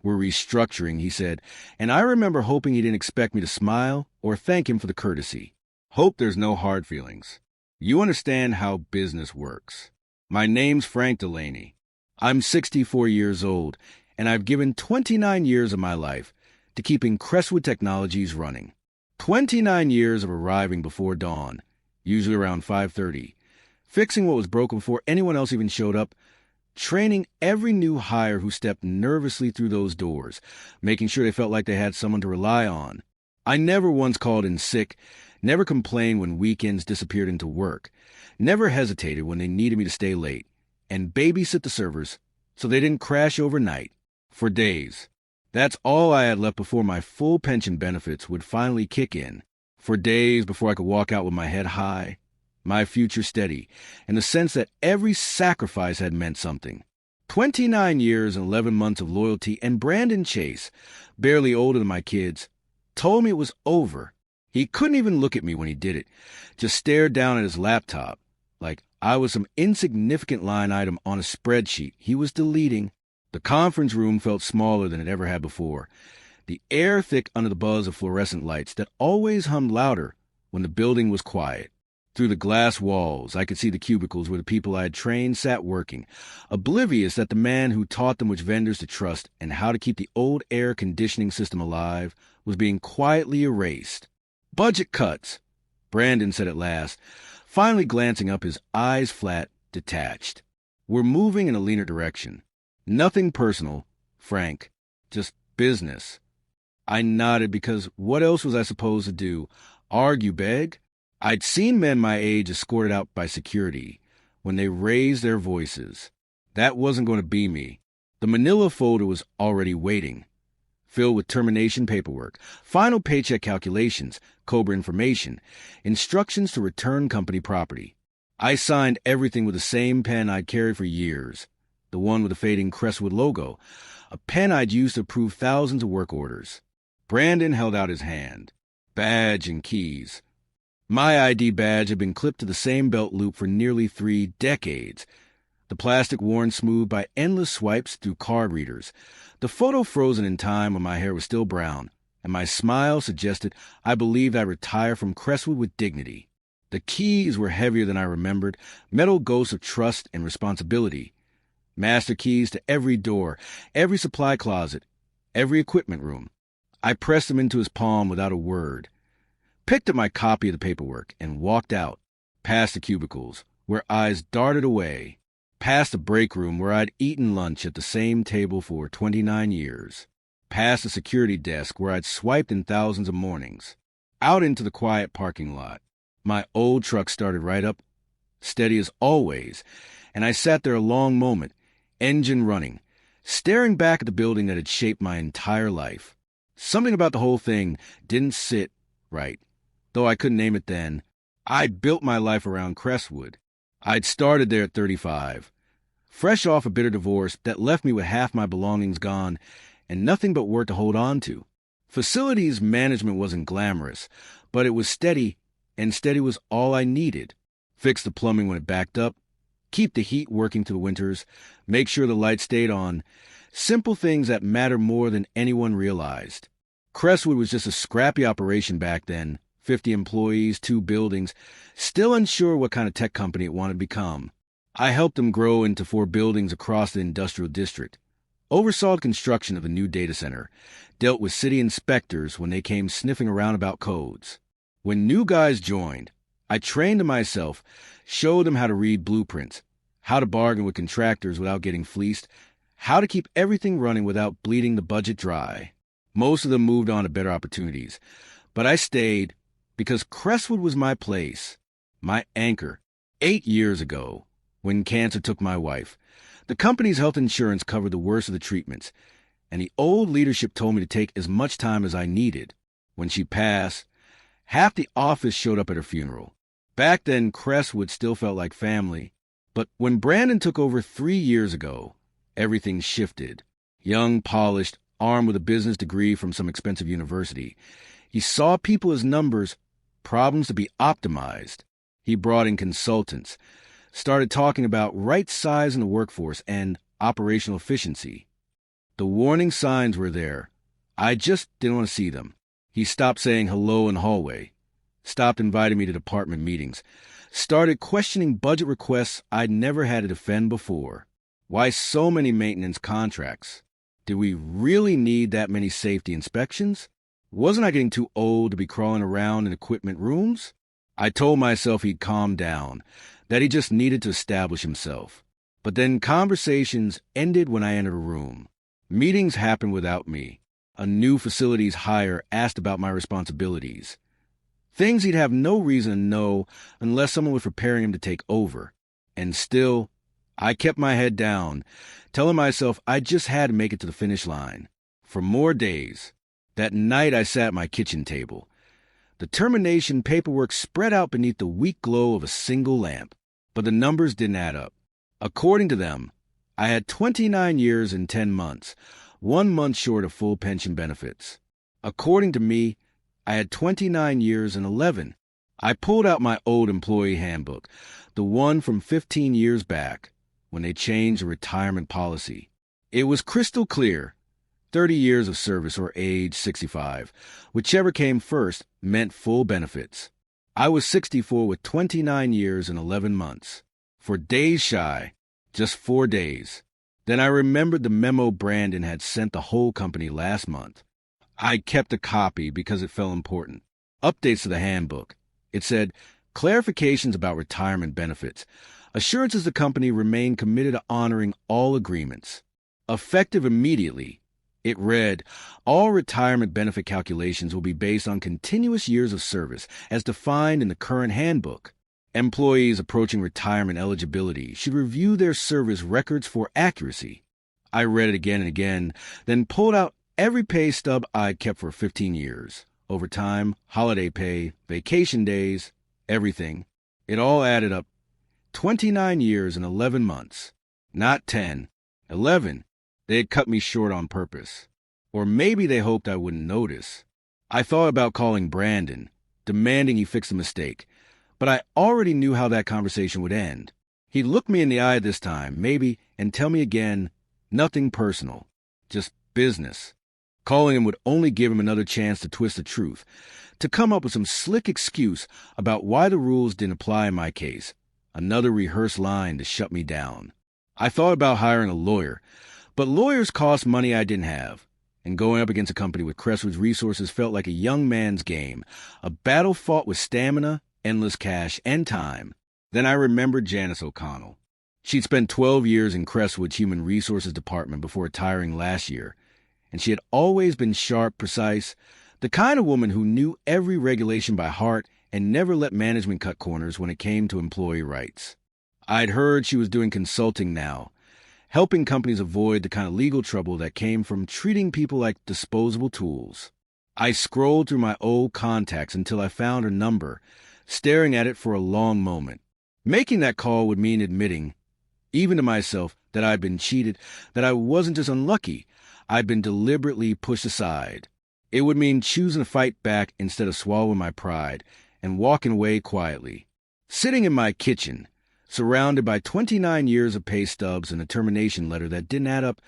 We're restructuring, he said, and I remember hoping he didn't expect me to smile or thank him for the courtesy. Hope there's no hard feelings. You understand how business works. My name's Frank Delaney. I'm 64 years old, and I've given 29 years of my life to keeping Crestwood Technologies running. 29 years of arriving before dawn, usually around 5:30, fixing what was broken before anyone else even showed up, training every new hire who stepped nervously through those doors, making sure they felt like they had someone to rely on. I never once called in sick, never complained when weekends disappeared into work, never hesitated when they needed me to stay late, and babysit the servers so they didn't crash overnight. For days. That's all I had left before my full pension benefits would finally kick in. For days before I could walk out with my head high, my future steady, and the sense that every sacrifice had meant something. 29 years and 11 months of loyalty, and Brandon Chase, barely older than my kids, told me it was over. He couldn't even look at me when he did it, just stared down at his laptop, like I was some insignificant line item on a spreadsheet he was deleting. The conference room felt smaller than it ever had before, the air thick under the buzz of fluorescent lights that always hummed louder when the building was quiet. Through the glass walls, I could see the cubicles where the people I had trained sat working, oblivious that the man who taught them which vendors to trust and how to keep the old air conditioning system alive was being quietly erased. Budget cuts, Brandon said at last, finally glancing up, his eyes flat, detached. We're moving in a leaner direction. Nothing personal, Frank, just business. I nodded because what else was I supposed to do? Argue, beg? I'd seen men my age escorted out by security when they raised their voices. That wasn't going to be me. The manila folder was already waiting, filled with termination paperwork, final paycheck calculations, COBRA information, instructions to return company property. I signed everything with the same pen I'd carried for years. The one with the fading Crestwood logo, a pen I'd used to approve thousands of work orders. Brandon held out his hand. Badge and keys. My ID badge had been clipped to the same belt loop for nearly 3 decades. The plastic worn smooth by endless swipes through card readers. The photo frozen in time when my hair was still brown, and my smile suggested I believed I'd retire from Crestwood with dignity. The keys were heavier than I remembered, metal ghosts of trust and responsibility. Master keys to every door, every supply closet, every equipment room. I pressed them into his palm without a word, picked up my copy of the paperwork, and walked out, past the cubicles, where eyes darted away, past the break room where I'd eaten lunch at the same table for 29 years, past the security desk where I'd swiped in thousands of mornings, out into the quiet parking lot. My old truck started right up, steady as always, and I sat there a long moment, engine running, staring back at the building that had shaped my entire life. Something about the whole thing didn't sit right, though I couldn't name it then. I'd built my life around Crestwood. I'd started there at 35, fresh off a bitter divorce that left me with half my belongings gone and nothing but work to hold on to. Facilities management wasn't glamorous, but it was steady, and steady was all I needed. Fix the plumbing when it backed up, keep the heat working through the winters, make sure the lights stayed on. Simple things that mattered more than anyone realized. Crestwood was just a scrappy operation back then, 50 employees, 2 buildings, still unsure what kind of tech company it wanted to become. I helped them grow into 4 buildings across the industrial district, oversaw the construction of a new data center, dealt with city inspectors when they came sniffing around about codes. When new guys joined, I trained them myself, showed them how to read blueprints, how to bargain with contractors without getting fleeced, how to keep everything running without bleeding the budget dry. Most of them moved on to better opportunities, but I stayed because Crestwood was my place, my anchor. 8 years ago, when cancer took my wife, the company's health insurance covered the worst of the treatments, and the old leadership told me to take as much time as I needed. When she passed, half the office showed up at her funeral. Back then, Crestwood still felt like family, but when Brandon took over 3 years ago, everything shifted. Young, polished, armed with a business degree from some expensive university, he saw people as numbers, problems to be optimized. He brought in consultants, started talking about right sizing the workforce and operational efficiency. The warning signs were there. I just didn't want to see them. He stopped saying hello in the hallway, stopped inviting me to department meetings, started questioning budget requests I'd never had to defend before. Why so many maintenance contracts? Did we really need that many safety inspections? Wasn't I getting too old to be crawling around in equipment rooms? I told myself he'd calm down, that he just needed to establish himself. But then conversations ended when I entered a room. Meetings happened without me. A new facilities hire asked about my responsibilities. Things he'd have no reason to know unless someone was preparing him to take over. And still, I kept my head down, telling myself I just had to make it to the finish line. For more days. That night I sat at my kitchen table. The termination paperwork spread out beneath the weak glow of a single lamp. But the numbers didn't add up. According to them, I had 29 years and 10 months, 1 month short of full pension benefits. According to me, I had 29 years and 11. I pulled out my old employee handbook, the one from 15 years back, when they changed the retirement policy. It was crystal clear. 30 years of service or age 65, whichever came first, meant full benefits. I was 64 with 29 years and 11 months. For days shy, just 4 days. Then I remembered the memo Brandon had sent the whole company last month. I kept a copy because it felt important. Updates to the handbook. It said, clarifications about retirement benefits. Assurances the company remain committed to honoring all agreements. Effective immediately. It read, all retirement benefit calculations will be based on continuous years of service as defined in the current handbook. Employees approaching retirement eligibility should review their service records for accuracy. I read it again and again, then pulled out every pay stub I'd kept for 15 years. Overtime, holiday pay, vacation days, everything. It all added up. 29 years and 11 months. Not 10. 11. They had cut me short on purpose. Or maybe they hoped I wouldn't notice. I thought about calling Brandon, demanding he fix the mistake. But I already knew how that conversation would end. He'd look me in the eye this time, maybe, and tell me again, nothing personal, just business. Calling him would only give him another chance to twist the truth, to come up with some slick excuse about why the rules didn't apply in my case. Another rehearsed line to shut me down. I thought about hiring a lawyer, but lawyers cost money I didn't have. And going up against a company with Crestwood's resources felt like a young man's game, a battle fought with stamina, endless cash, and time. Then I remembered Janice O'Connell. She'd spent 12 years in Crestwood's Human Resources Department before retiring last year, and she had always been sharp, precise, the kind of woman who knew every regulation by heart and never let management cut corners when it came to employee rights. I'd heard she was doing consulting now, helping companies avoid the kind of legal trouble that came from treating people like disposable tools. I scrolled through my old contacts until I found her number, staring at it for a long moment. Making that call would mean admitting, even to myself, that I'd been cheated, that I wasn't just unlucky, I'd been deliberately pushed aside. It would mean choosing to fight back instead of swallowing my pride and walking away quietly. Sitting in my kitchen, surrounded by 29 years of pay stubs and a termination letter that didn't add up,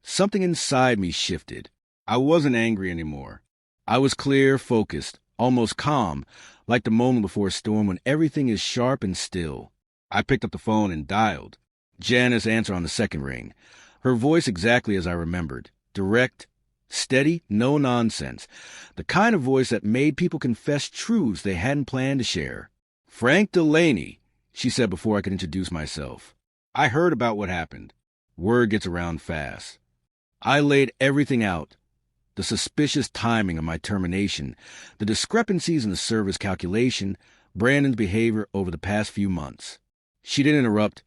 something inside me shifted. I wasn't angry anymore. I was clear, focused, almost calm, like the moment before a storm when everything is sharp and still. I picked up the phone and dialed. Janice answered on the second ring. Her voice exactly as I remembered. Direct, steady, no nonsense. The kind of voice that made people confess truths they hadn't planned to share. Frank Delaney, she said before I could introduce myself. I heard about what happened. Word gets around fast. I laid everything out. The suspicious timing of my termination, the discrepancies in the service calculation, Brandon's behavior over the past few months. She didn't interrupt,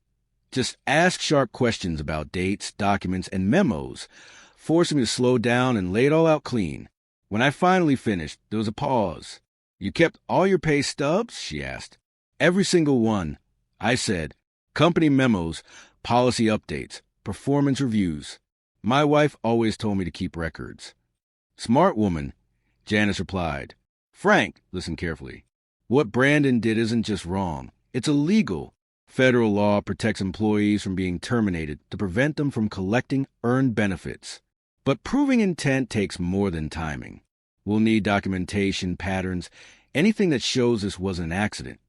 just asked sharp questions about dates, documents, and memos, forcing me to slow down and lay it all out clean. When I finally finished, there was a pause. You kept all your pay stubs? She asked. Every single one. I said, company memos, policy updates, performance reviews. My wife always told me to keep records. Smart woman, Janice replied. Frank, listen carefully. What Brandon did isn't just wrong. It's illegal. Federal law protects employees from being terminated to prevent them from collecting earned benefits. But proving intent takes more than timing. We'll need documentation, patterns, anything that shows this wasn't an accident.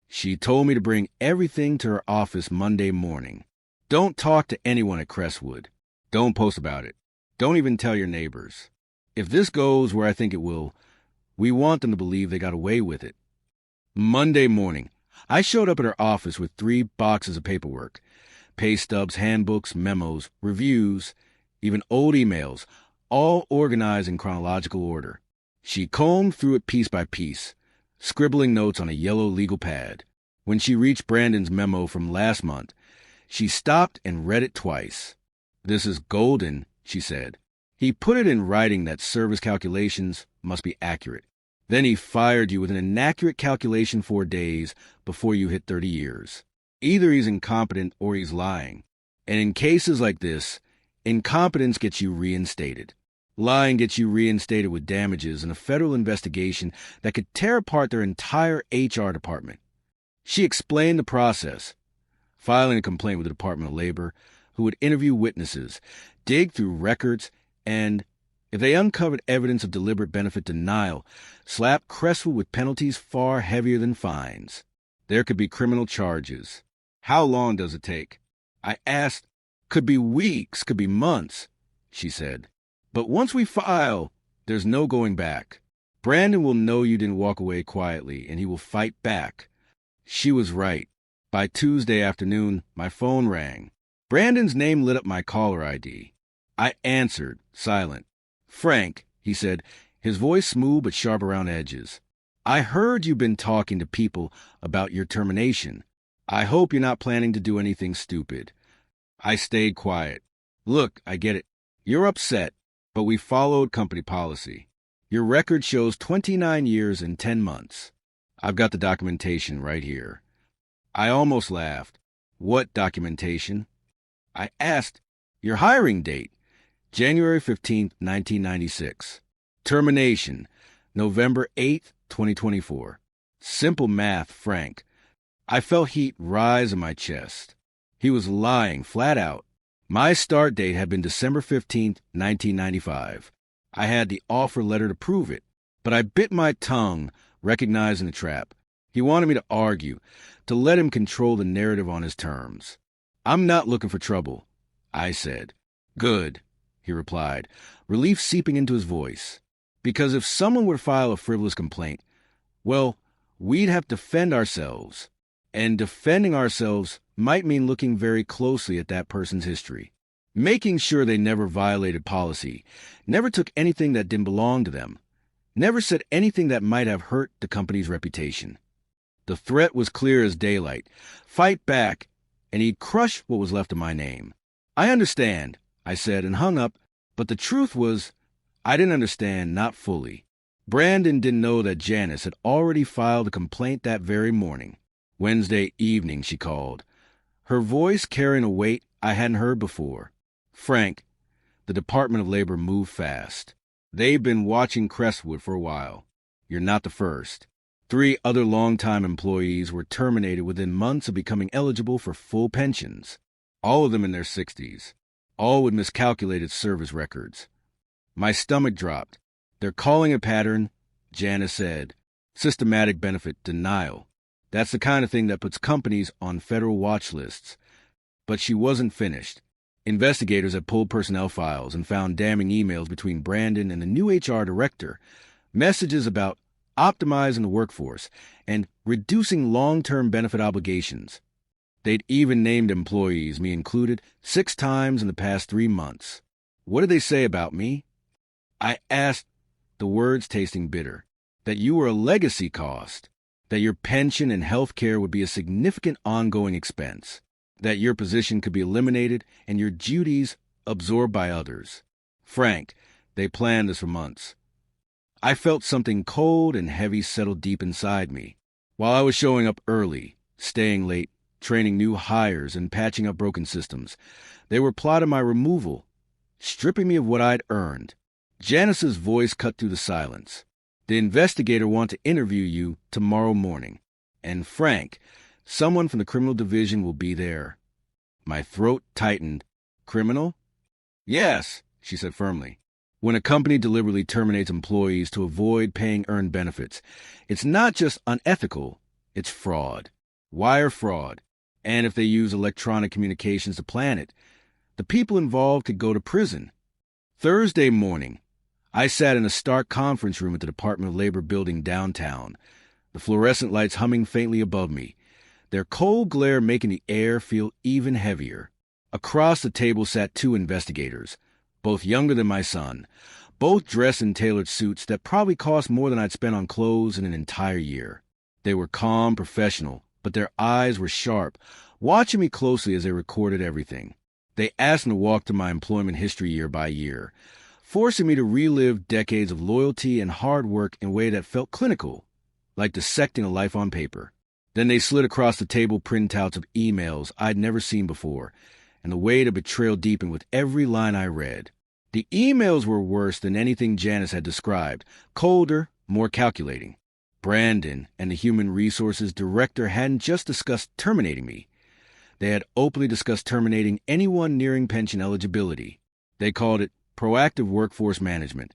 She told me to bring everything to her office Monday morning. Don't talk to anyone at Crestwood. Don't post about it. Don't even tell your neighbors. If this goes where I think it will, we want them to believe they got away with it. Monday morning, I showed up at her office with 3 boxes of paperwork. Pay stubs, handbooks, memos, reviews, even old emails, all organized in chronological order. She combed through it piece by piece, scribbling notes on a yellow legal pad. When she reached Brandon's memo from last month, she stopped and read it twice. "This is golden," she said. "He put it in writing that service calculations must be accurate. Then he fired you with an inaccurate calculation 4 days before you hit 30 years. Either he's incompetent or he's lying. And in cases like this, incompetence gets you reinstated. Lying gets you reinstated with damages in a federal investigation that could tear apart their entire HR department." She explained the process: filing a complaint with the Department of Labor, who would interview witnesses, dig through records, and, if they uncovered evidence of deliberate benefit denial, slap Crestwood with penalties far heavier than fines. There could be criminal charges. "How long does it take?" I asked. "Could be weeks, could be months," she said. "But once we file, there's no going back. Brandon will know you didn't walk away quietly, and he will fight back." She was right. By Tuesday afternoon, my phone rang. Brandon's name lit up my caller ID. I answered, silent. "Frank," he said, his voice smooth but sharp around edges. "I heard you've been talking to people about your termination. I hope you're not planning to do anything stupid." I stayed quiet. "Look, I get it. You're upset, but we followed company policy. Your record shows 29 years and 10 months. I've got the documentation right here." I almost laughed. "What documentation?" I asked. "Your hiring date, January 15th, 1996. Termination, November 8th, 2024. Simple math, Frank." I felt heat rise in my chest. He was lying flat out. My start date had been December 15th, 1995. I had the offer letter to prove it, but I bit my tongue, recognizing the trap. He wanted me to argue, to let him control the narrative on his terms. "I'm not looking for trouble," I said. "Good," he replied, relief seeping into his voice. "Because if someone were to file a frivolous complaint, well, we'd have to defend ourselves. And defending ourselves might mean looking very closely at that person's history, making sure they never violated policy, never took anything that didn't belong to them, never said anything that might have hurt the company's reputation." The threat was clear as daylight. Fight back, and he'd crush what was left of my name. "I understand," I said, and hung up, but the truth was, I didn't understand, not fully. Brandon didn't know that Janice had already filed a complaint that very morning. Wednesday evening, she called, her voice carrying a weight I hadn't heard before. "Frank, the Department of Labor moved fast. They've been watching Crestwood for a while. You're not the first. 3 other longtime employees were terminated within months of becoming eligible for full pensions, all of them in their 60s, all with miscalculated service records." My stomach dropped. "They're calling a pattern," Janice said, "systematic benefit denial. That's the kind of thing that puts companies on federal watch lists." But she wasn't finished. Investigators had pulled personnel files and found damning emails between Brandon and the new HR director, messages about optimizing the workforce and reducing long-term benefit obligations. They'd even named employees, me included, 6 times in the past 3 months. What did they say about me? I asked, the words tasting bitter, that you were a legacy cost, that your pension and health care would be a significant ongoing expense, that your position could be eliminated and your duties absorbed by others. Frank, they planned this for months. I felt something cold and heavy settle deep inside me. While I was showing up early, staying late, training new hires, and patching up broken systems, they were plotting my removal, stripping me of what I'd earned. Janice's voice cut through the silence. "The investigator wants to interview you tomorrow morning. And Frank, someone from the criminal division will be there." My throat tightened. "Criminal?" "Yes, she said firmly. When a company deliberately terminates employees to avoid paying earned benefits, it's not just unethical, it's fraud. Wire fraud. And if they use electronic communications to plan it, the people involved could go to prison. Thursday morning, I sat in a stark conference room at the Department of Labor building downtown, the fluorescent lights humming faintly above me, their cold glare making the air feel even heavier. Across the table sat two investigators, both younger than my son, both dressed in tailored suits that probably cost more than I'd spent on clothes in an entire year. They were calm, professional, but their eyes were sharp, watching me closely as they recorded everything. They asked me to walk through my employment history year by year, forcing me to relive decades of loyalty and hard work in a way that felt clinical, like dissecting a life on paper. Then they slid across the table printouts of emails I'd never seen before, and the weight of betrayal deepened with every line I read. The emails were worse than anything Janice had described, colder, more calculating. Brandon and the human resources director hadn't just discussed terminating me. They had openly discussed terminating anyone nearing pension eligibility. They called it proactive workforce management,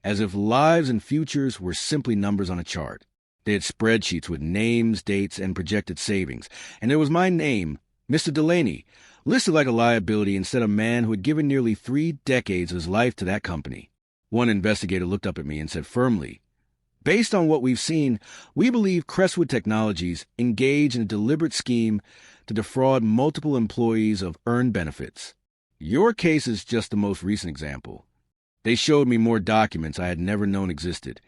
as if lives and futures were simply numbers on a chart. They had spreadsheets with names, dates, and projected savings, and there was my name, Mr. Delaney, listed like a liability instead of a man who had given nearly 3 decades of his life to that company. One investigator looked up at me and said firmly, "Based on what we've seen, we believe Crestwood Technologies engaged in a deliberate scheme to defraud multiple employees of earned benefits. Your case is just the most recent example." They showed me more documents I had never known existed.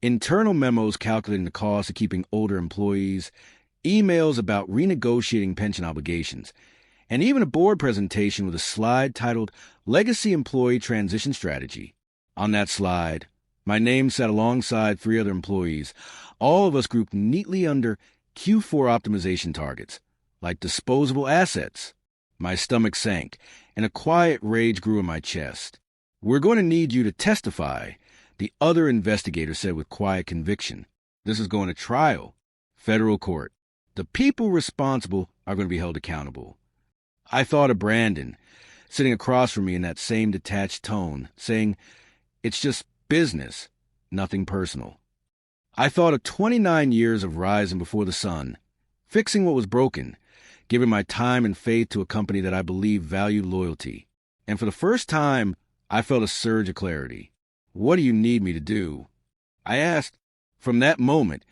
Internal memos calculating the cost of keeping older employees, emails about renegotiating pension obligations, and even a board presentation with a slide titled Legacy Employee Transition Strategy. On that slide, my name sat alongside 3 other employees, all of us grouped neatly under Q4 optimization targets, like disposable assets. My stomach sank, and a quiet rage grew in my chest. "We're going to need you to testify," the other investigator said with quiet conviction. "This is going to trial. Federal court. The people responsible are going to be held accountable." I thought of Brandon, sitting across from me in that same detached tone, saying, "It's just business, nothing personal." I thought of 29 years of rising before the sun, fixing what was broken, giving my time and faith to a company that I believed valued loyalty. And for the first time, I felt a surge of clarity. "What do you need me to do?" I asked. From that moment,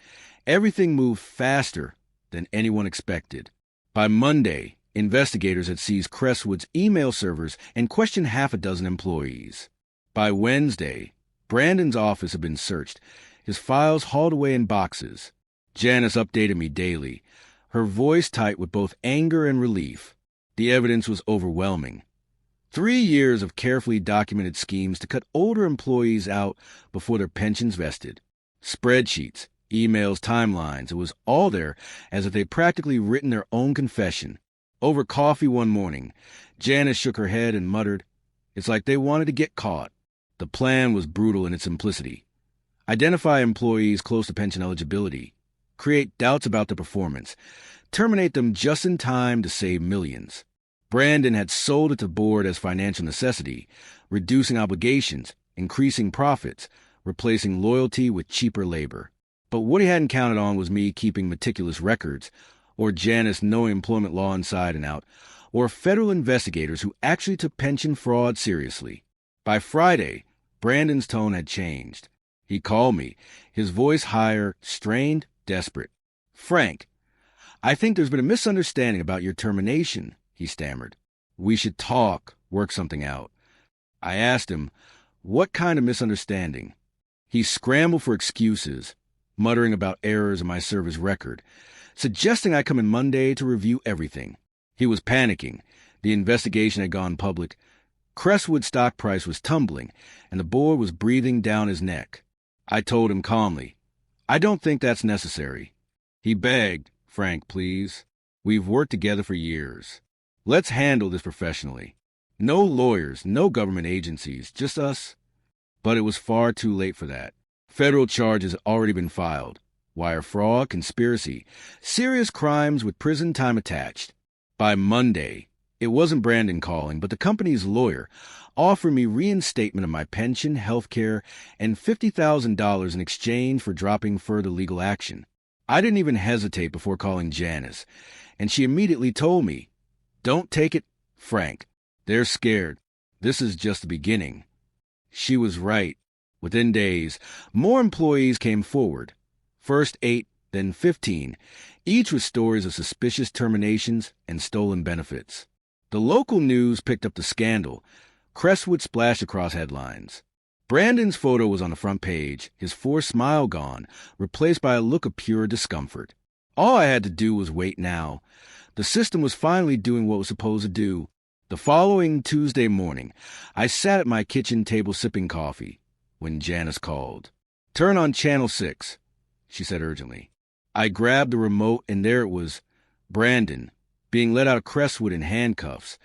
everything moved faster than anyone expected. By Monday, investigators had seized Crestwood's email servers and questioned 6 employees. By Wednesday, Brandon's office had been searched, his files hauled away in boxes. Janice updated me daily, her voice tight with both anger and relief. The evidence was overwhelming. 3 years of carefully documented schemes to cut older employees out before their pensions vested. Spreadsheets, emails, timelines, it was all there as if they'd practically written their own confession. Over coffee one morning, Janice shook her head and muttered, "It's like they wanted to get caught." The plan was brutal in its simplicity. Identify employees close to pension eligibility, create doubts about their performance, terminate them just in time to save millions. Brandon had sold it to the board as financial necessity, reducing obligations, increasing profits, replacing loyalty with cheaper labor. But what he hadn't counted on was me keeping meticulous records, or Janice knowing employment law inside and out, or federal investigators who actually took pension fraud seriously. By Friday, Brandon's tone had changed. He called me, his voice higher, strained, desperate. "Frank, I think there's been a misunderstanding about your termination," he stammered. "We should talk, work something out." I asked him, "What kind of misunderstanding?" He scrambled for excuses, muttering about errors in my service record, suggesting I come in Monday to review everything. He was panicking. The investigation had gone public. Crestwood's stock price was tumbling, and the board was breathing down his neck. I told him calmly, "I don't think that's necessary." He begged, "Frank, please. We've worked together for years. Let's handle this professionally. No lawyers, no government agencies, just us." But it was far too late for that. Federal charges had already been filed. Wire fraud, conspiracy, serious crimes with prison time attached. By Monday, It wasn't Brandon calling, but the company's lawyer offered me reinstatement of my pension, health care, and $50,000 in exchange for dropping further legal action. I didn't even hesitate before calling Janice, and she immediately told me, "Don't take it, Frank. They're scared. This is just the beginning." She was right. Within days, more employees came forward. First 8, then 15, each with stories of suspicious terminations and stolen benefits. The local news picked up the scandal. Crestwood splashed across headlines. Brandon's photo was on the front page, his forced smile gone, replaced by a look of pure discomfort. All I had to do was wait now. The system was finally doing what it was supposed to do. The following Tuesday morning, I sat at my kitchen table sipping coffee when Janice called. "Turn on Channel 6, she said urgently. I grabbed the remote, and there it was, Brandon, being led out of Crestwood in handcuffs,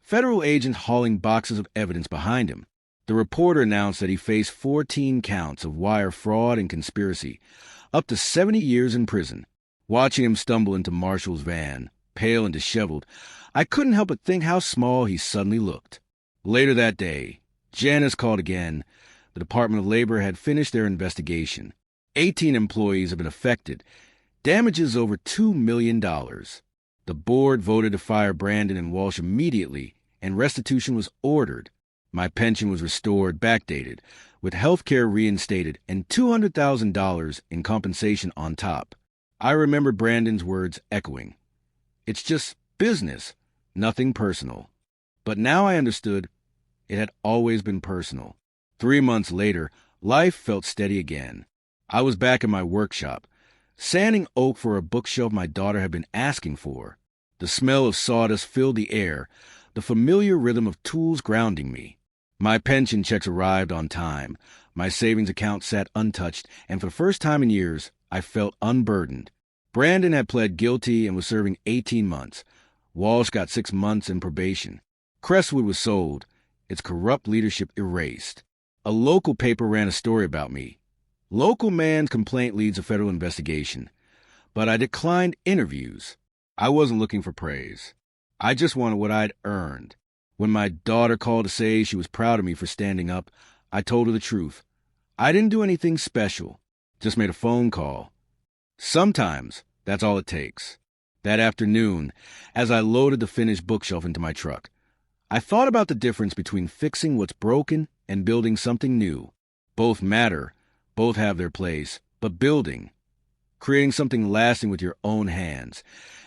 federal agents hauling boxes of evidence behind him. The reporter announced that he faced 14 counts of wire fraud and conspiracy, up to 70 years in prison. Watching him stumble into Marshall's van, pale and disheveled, I couldn't help but think how small he suddenly looked. Later that day, Janice called again. The Department of Labor had finished their investigation. 18 employees have been affected. Damages over $2 million. The board voted to fire Brandon and Walsh immediately, and restitution was ordered. My pension was restored, backdated, with health care reinstated, and $200,000 in compensation on top. I remember Brandon's words echoing, "It's just business, nothing personal." But now I understood it had always been personal. 3 months later, life felt steady again. I was back in my workshop, sanding oak for a bookshelf my daughter had been asking for. The smell of sawdust filled the air, the familiar rhythm of tools grounding me. My pension checks arrived on time. My savings account sat untouched, and for the first time in years, I felt unburdened. Brandon had pled guilty and was serving 18 months. Walsh got 6 months in probation. Crestwood was sold, its corrupt leadership erased. A local paper ran a story about me. Local man's complaint leads a federal investigation. But I declined interviews. I wasn't looking for praise. I just wanted what I'd earned. When my daughter called to say she was proud of me for standing up, I told her the truth. I didn't do anything special, just made a phone call. Sometimes that's all it takes. That afternoon, as I loaded the finished bookshelf into my truck, I thought about the difference between fixing what's broken and building something new. Both matter, both have their place, but building, creating something lasting with your own hands,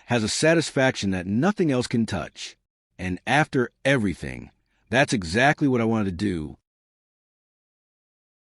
has a satisfaction that nothing else can touch. And after everything, that's exactly what I wanted to do